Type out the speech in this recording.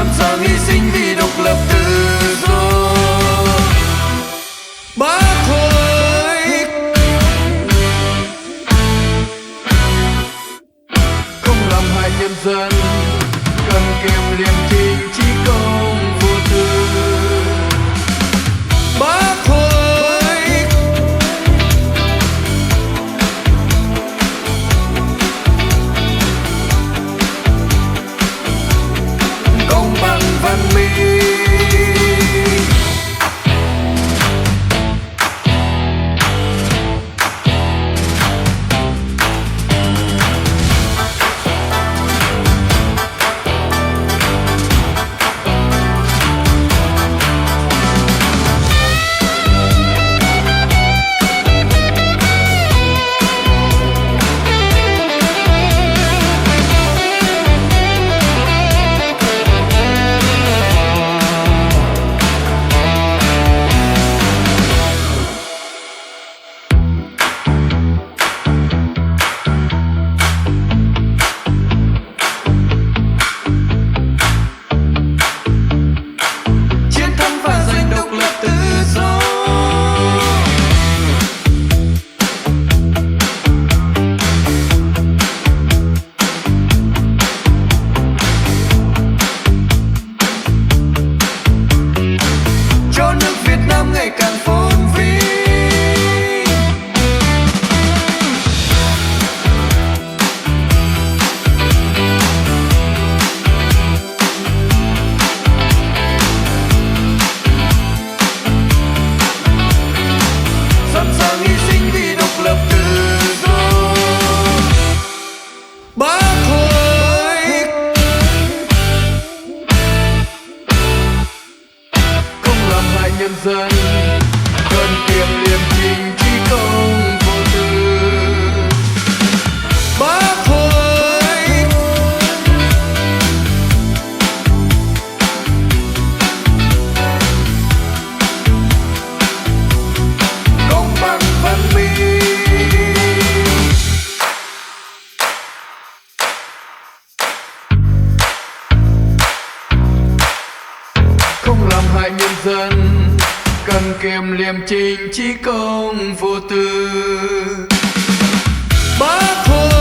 sẵn sàng hy sinh vì độc lập tự do. Bác Hồ không làm hại nhân dân, cần kiệm liêm chính trí công vô tư. Bác Hồ công bằng văn minh. nhân dân, cần kiệm liêm chính trí công vô tư. Bác Hồ công bằng văn minh. Không làm hại nhân dân, cần kiệm liêm chính trí công vô tư. Bác Hồ